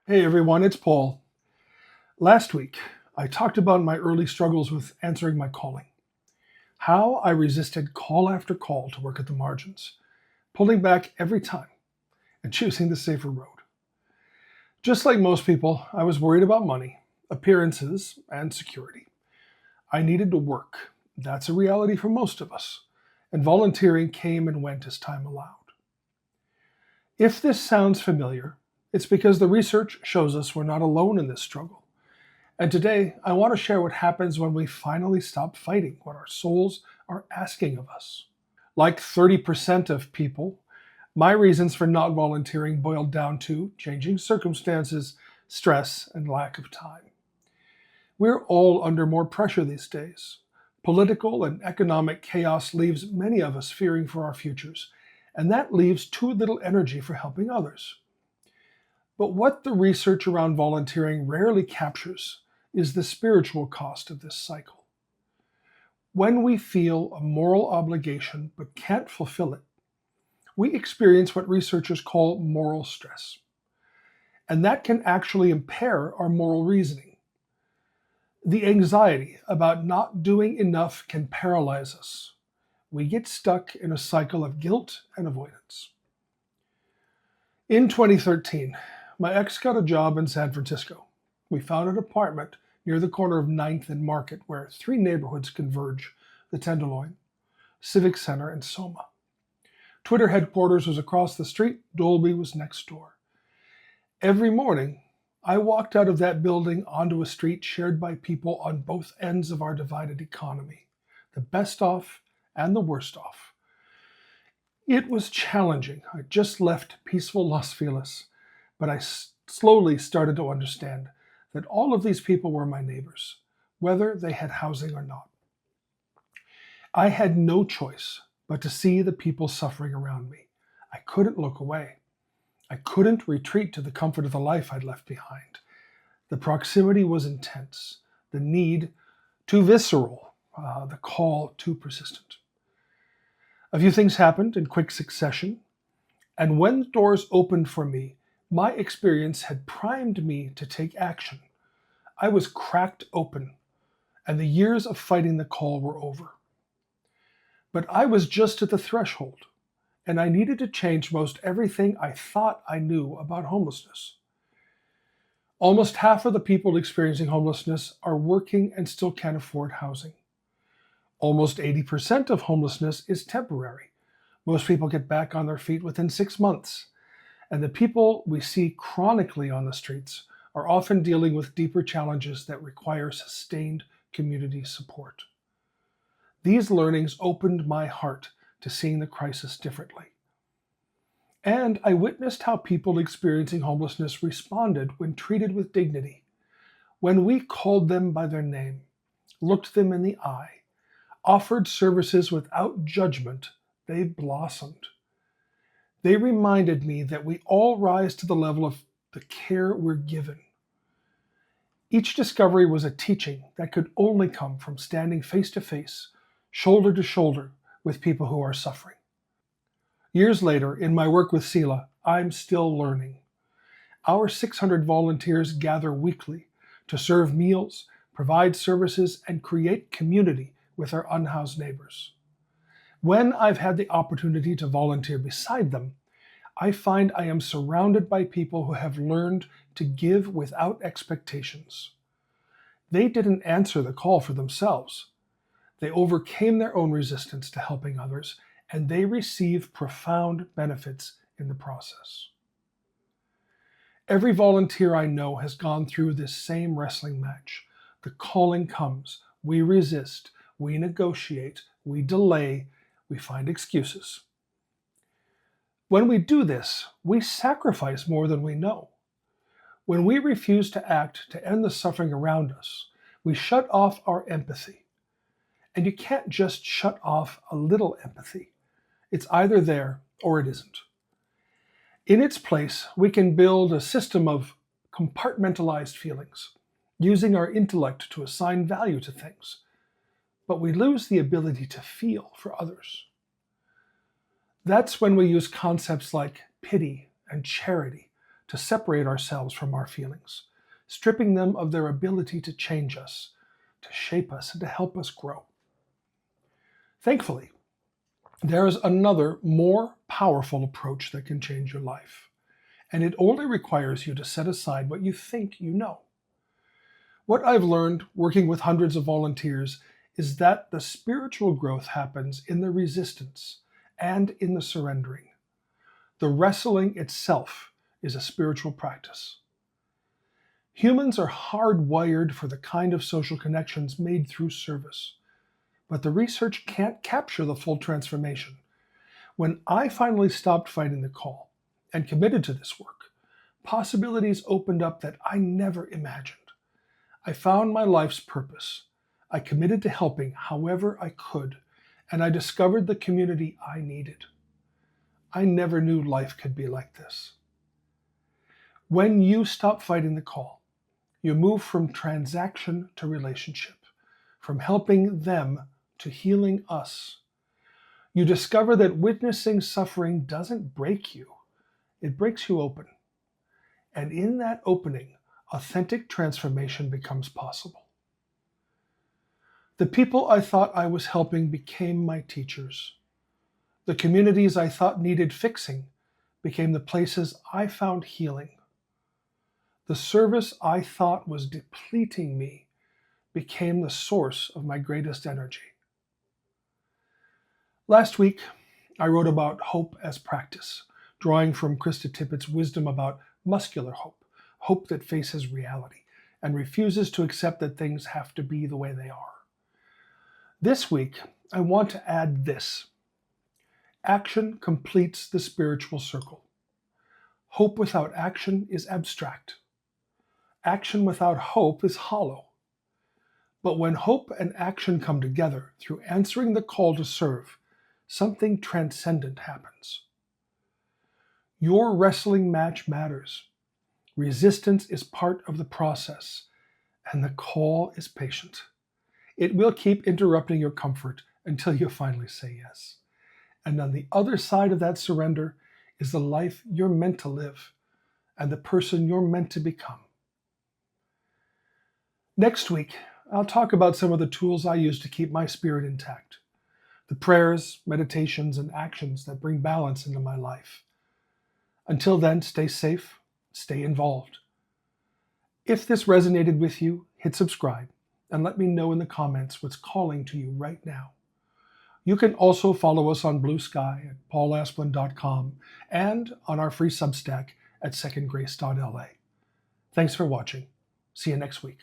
Hey everyone, it's Paul. Last week, I talked about my early struggles with answering my calling, how I resisted call after call to work at the margins, pulling back every time and choosing the safer road. Just like most people, I was worried about money, appearances, and security. I needed to work. That's a reality for most of us, and volunteering came and went as time allowed. If this sounds familiar, it's because the research shows us we're not alone in this struggle. And today, I want to share what happens when we finally stop fighting what our souls are asking of us. Like 30% of people, my reasons for not volunteering boiled down to changing circumstances, stress, and lack of time. We're all under more pressure these days. Political and economic chaos leaves many of us fearing for our futures, and that leaves too little energy for helping others. But what the research around volunteering rarely captures is the spiritual cost of this cycle. When we feel a moral obligation but can't fulfill it, we experience what researchers call moral stress. And that can actually impair our moral reasoning. The anxiety about not doing enough can paralyze us. We get stuck in a cycle of guilt and avoidance. In 2013, my ex got a job in San Francisco. We found an apartment near the corner of 9th and Market where three neighborhoods converge: the Tenderloin, Civic Center, and Soma. Twitter headquarters was across the street, Dolby was next door. Every morning, I walked out of that building onto a street shared by people on both ends of our divided economy, the best off and the worst off. It was challenging. I just left peaceful Los Feliz, but I slowly started to understand that all of these people were my neighbors, whether they had housing or not. I had no choice but to see the people suffering around me. I couldn't look away. I couldn't retreat to the comfort of the life I'd left behind. The proximity was intense, the need too visceral, the call too persistent. A few things happened in quick succession, and when the doors opened for me, my experience had primed me to take action. I was cracked open, and the years of fighting the call were over. But I was just at the threshold, and I needed to change most everything I thought I knew about homelessness. Almost half of the people experiencing homelessness are working and still can't afford housing. Almost 80% of homelessness is temporary. Most people get back on their feet within 6 months. And the people we see chronically on the streets are often dealing with deeper challenges that require sustained community support. These learnings opened my heart to seeing the crisis differently. And I witnessed how people experiencing homelessness responded when treated with dignity. When we called them by their name, looked them in the eye, offered services without judgment, they blossomed. They reminded me that we all rise to the level of the care we're given. Each discovery was a teaching that could only come from standing face to face, shoulder to shoulder with people who are suffering. Years later, in my work with SELAH, I'm still learning. Our 600 volunteers gather weekly to serve meals, provide services, and create community with our unhoused neighbors. When I've had the opportunity to volunteer beside them, I find I am surrounded by people who have learned to give without expectations. They didn't answer the call for themselves. They overcame their own resistance to helping others, and they receive profound benefits in the process. Every volunteer I know has gone through this same wrestling match. The calling comes, we resist, we negotiate, we delay, we find excuses. When we do this, we sacrifice more than we know. When we refuse to act to end the suffering around us, we shut off our empathy. And you can't just shut off a little empathy. It's either there or it isn't. In its place, we can build a system of compartmentalized feelings, using our intellect to assign value to things. But we lose the ability to feel for others. That's when we use concepts like pity and charity to separate ourselves from our feelings, stripping them of their ability to change us, to shape us, and to help us grow. Thankfully, there is another, more powerful approach that can change your life, and it only requires you to set aside what you think you know. What I've learned working with hundreds of volunteers is that the spiritual growth happens in the resistance and in the surrendering. The wrestling itself is a spiritual practice. Humans are hardwired for the kind of social connections made through service, but the research can't capture the full transformation. When I finally stopped fighting the call and committed to this work, possibilities opened up that I never imagined. I found my life's purpose. I committed to helping however I could, and I discovered the community I needed. I never knew life could be like this. When you stop fighting the call, you move from transaction to relationship, from helping them to healing us. You discover that witnessing suffering doesn't break you, it breaks you open. And in that opening, authentic transformation becomes possible. The people I thought I was helping became my teachers. The communities I thought needed fixing became the places I found healing. The service I thought was depleting me became the source of my greatest energy. Last week, I wrote about hope as practice, drawing from Krista Tippett's wisdom about muscular hope, hope that faces reality and refuses to accept that things have to be the way they are. This week, I want to add this. Action completes the spiritual circle. Hope without action is abstract. Action without hope is hollow. But when hope and action come together through answering the call to serve, something transcendent happens. Your wrestling match matters. Resistance is part of the process, and the call is patient. It will keep interrupting your comfort until you finally say yes. And on the other side of that surrender is the life you're meant to live and the person you're meant to become. Next week, I'll talk about some of the tools I use to keep my spirit intact, the prayers, meditations, and actions that bring balance into my life. Until then, stay safe, stay involved. If this resonated with you, hit subscribe and let me know in the comments what's calling to you right now. You can also follow us on Blue Sky at paulasplin.com and on our free Substack at SecondGraceLA. Thanks for watching. See you next week.